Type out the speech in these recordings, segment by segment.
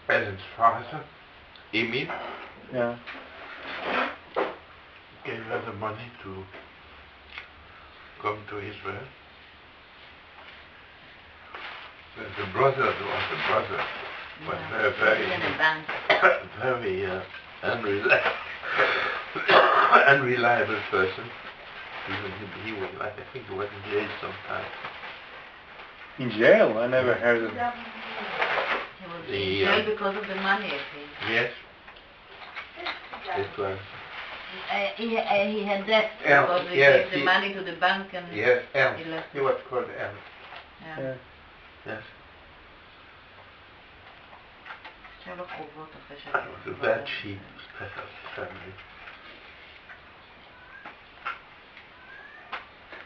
Ellen's father, Emil, Yeah. gave her the money to come to Israel. But the brother was very unreliable person. He was, I think he was in jail sometime. In jail? I never heard of it. He was in jail because of the money, I think. Yes. It was. He had debt because he gave the money to the bank and yes, he left. He was called M. Yeah. Yes. שלו קרובות אחרי It was a bad sheep, special family.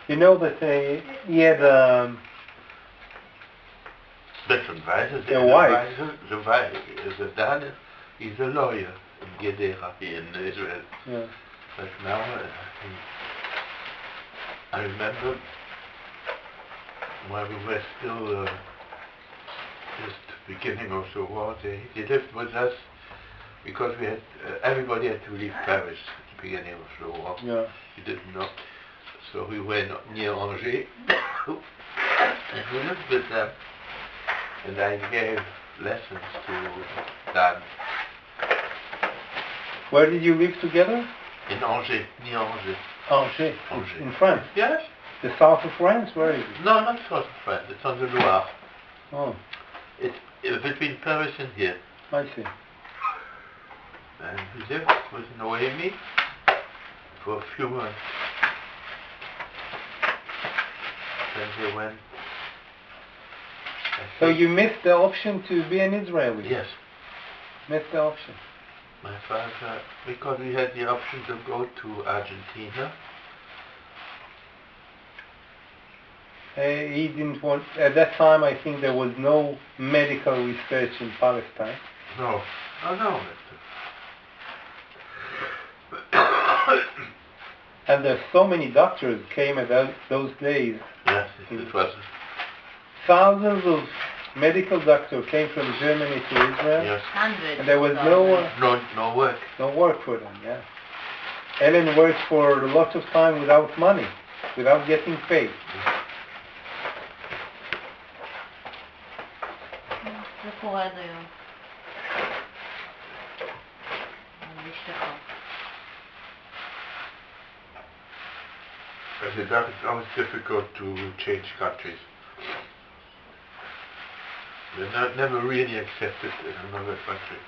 You know that he had Different wives. a wife. The wife is a Daniel. He's a lawyer in Gedera here in Israel. Yeah. But now, I remember when we were still just beginning of the war, they lived with us because we had everybody had to leave Paris at the beginning of the war. Yeah. We didn't know. So we went near Angers and we lived with them. And I gave lessons to Dan. Where did you live together? In Angers, near Angers. Angers. Angers. In France? Yes? The south of France? Where is it? No, not south of France. It's on the Loire. Oh, It's between Paris and here. I see. And we lived with Noemi for a few months. Then they went. So you missed the option to be an Israeli? Yes. Missed the option. My father, because we had the option to go to Argentina. He didn't want, at that time I think there was no medical research in Palestine. No. Oh, no. And there's so many doctors came at those days. Yes, it was. Thousands of medical doctors came from Germany to Israel. Yes. Hundreds. And there was no work. No work for them, yeah. Ellen worked for a lot of time without money, without getting paid. זה קורה עד היום. As a doctor, it's always difficult to change countries. They're never really accepted in another country.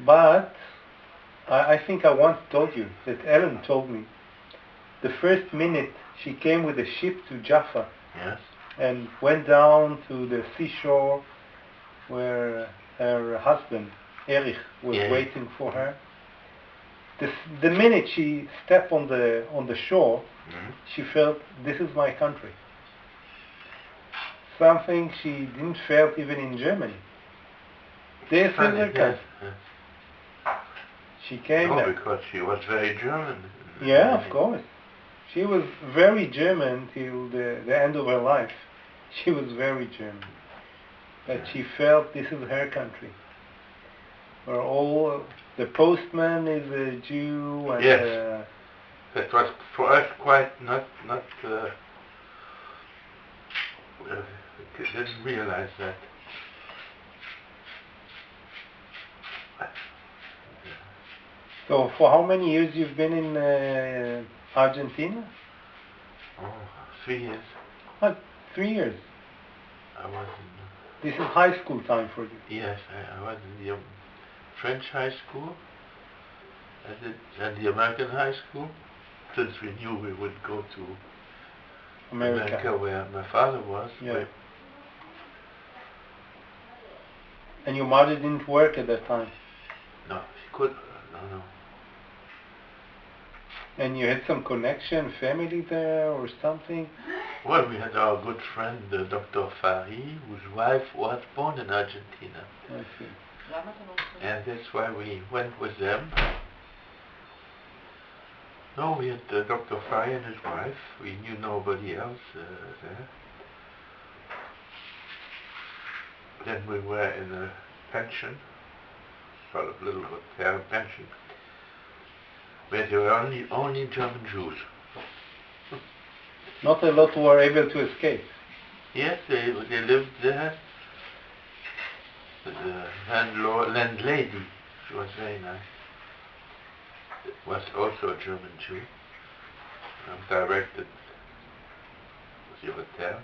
But I think I once told you that Ellen told me the first minute she came with a ship to Jaffa. Yes. And went down to the seashore where her husband Erich was waiting for her. The minute she stepped on the shore, she felt, this is my country. Something she didn't feel even in Germany. This is her country. She came there. Because she was very German. Yeah, of course. She was very German till the end of her life. She was very German. But she felt this is her country. Where all the postman is a Jew and yes. That was for us quite not we didn't realize that. So for how many years you've been in Argentina? Oh, 3 years. 3 years. I was This is high school time for you. Yes, I was in the French high school and the American high school, since we knew we would go to America where my father was. Yeah. And your mother didn't work at that time? No, she could. No. And you had some connection, family there or something? Well, we had our good friend, Dr. Fari, whose wife was born in Argentina. I see. And that's why we went with them. No, we had Dr. Fry and his wife. We knew nobody else there. Then we were in a pension, sort of little hotel pension, where there were only German Jews. Not a lot were able to escape. Yes, they lived there. The landlady, she was very nice, was also a German Jew, directed the hotel.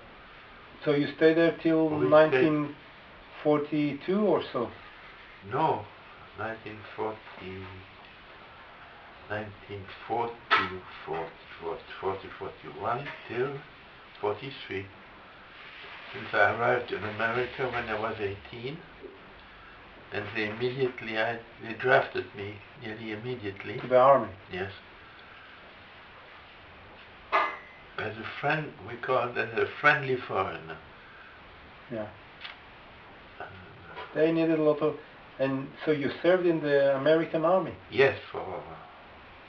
So you stayed there till We 1942 or so? No, 1941 till 43. Since I arrived in America when I was 18, and they drafted me nearly immediately. To the army? Yes. As a friend, we call it a friendly foreigner. Yeah. They needed a lot of... And so you served in the American army? Yes,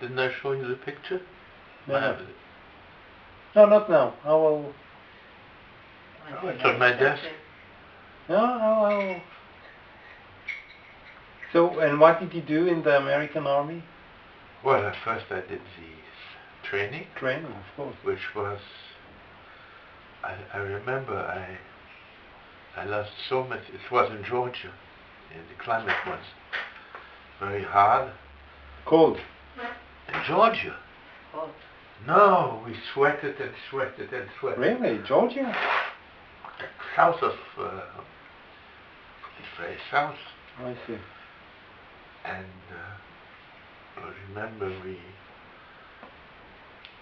didn't I show you the picture? No. No, not now. I will... It's on my desk. No. So, and what did you do in the American army? Well, at first I did the training. Training, of course. Which was... I remember I lost so much. It was in Georgia. And the climate was very hard. Cold? In Georgia? Hot. No, we sweated and sweated and sweated. Really? Georgia? South of... very south. I see. And I remember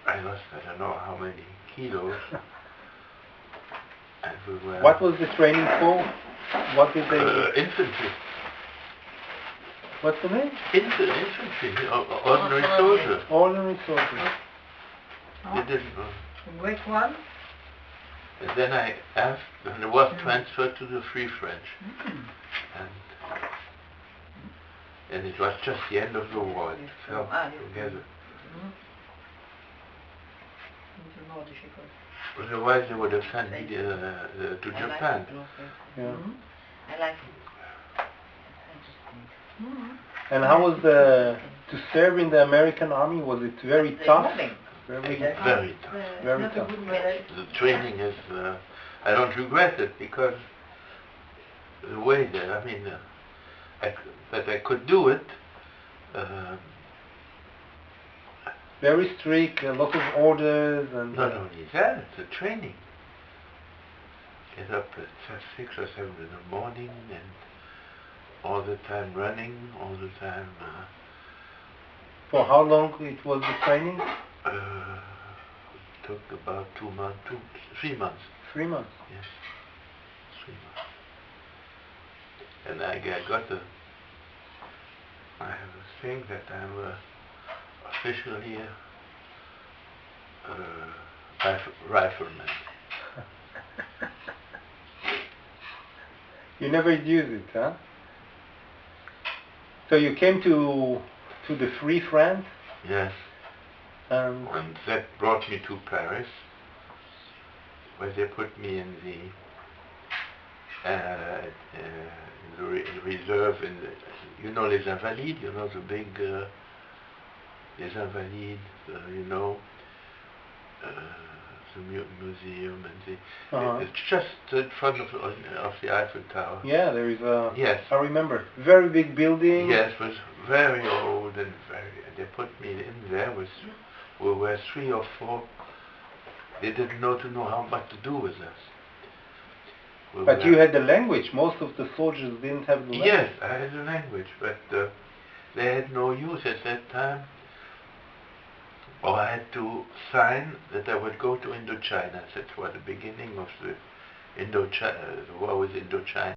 I lost I don't know how many kilos. And we were... What was the training for? What did they... infantry. What's the name? Infantry, ordinary soldier. Ordinary soldier. They didn't know. Which one? And then I asked, and I was transferred to the Free French. And it was just the end of the war. It fell together. Otherwise they would have sent me to Japan. Yeah. I like it. And how was to serve in the American army? Was it very tough? Very tough. Very tough. The training is, I don't regret it because the way that, that I could do it. Very strict, a lot of orders and... Not only that, it's a training. Get up at 6 or 7 in the morning and all the time running, all the time... For how long it was the training? It took about 3 months. 3 months? Yes, 3 months. And I have a thing that I'm officially a rifleman. You never use it, huh? So you came to the Free France? Yes. And that brought me to Paris, where they put me in the reserve in the, Les Invalides, the big Les Invalides, the museum, and it's just in front of the Eiffel Tower. Yeah, there is a... Yes. I remember. Very big building. Yes, it was very old and they put me in there we were 3 or 4. They didn't know what to do with us. But you had the language. Most of the soldiers didn't have the language. Yes, I had the language, but they had no use at that time. Or I had to sign that I would go to Indochina. That was the beginning of the war with Indochina.